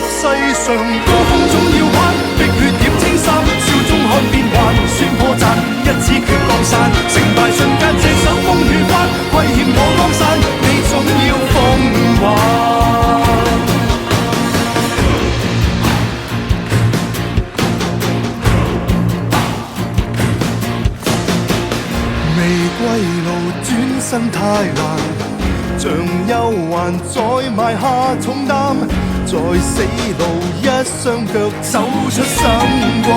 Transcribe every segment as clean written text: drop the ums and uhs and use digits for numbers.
世上高峰總要攀，碧血染青衫，笑中看變幻，算破綻，一指決江山，成敗瞬間隻手風雨翻，虧欠我江山，你總要奉還。未歸路轉身太難，像憂患再埋下重擔，在死路一雙腳走出三關，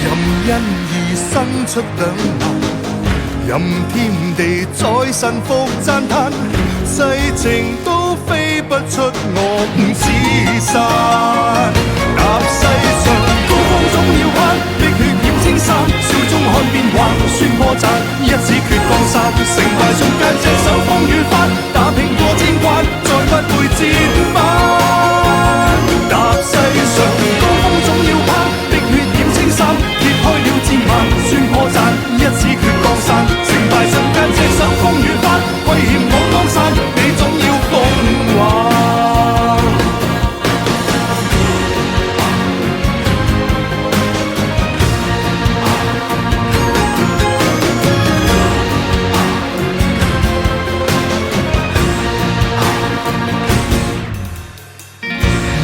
任因而生出兩難，任天地再臣服讚嘆，世情都飛不出我五指山。踏世上高峰總要攀，碧血染青衫，笑中看變幻，算破綻，一指決江山，成敗瞬間隻手風雨翻，打拼過千關，再不會折返。踏世上高峰總要攀，碧血染青衫，揭開了戰幔，算破綻，一指決江山，成敗瞬間隻手風雨翻，虧欠我江山，你總要奉還。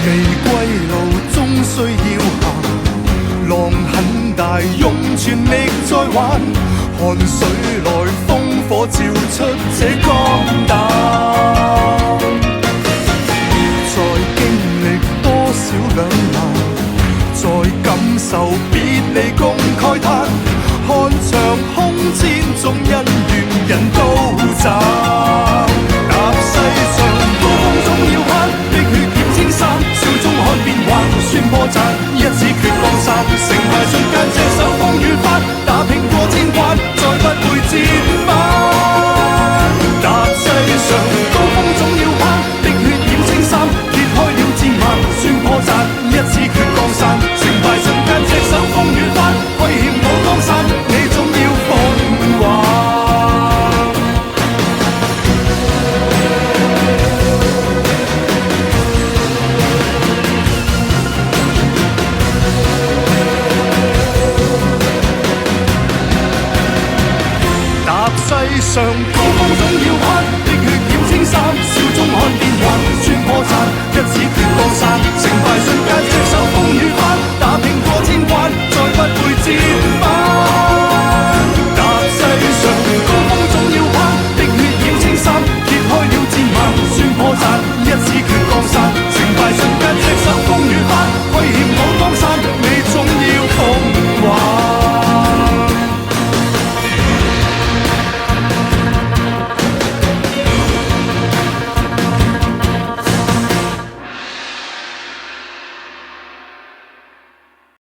未歸路終須要行，浪很大，用全力再玩，汗水來，烽火照出這江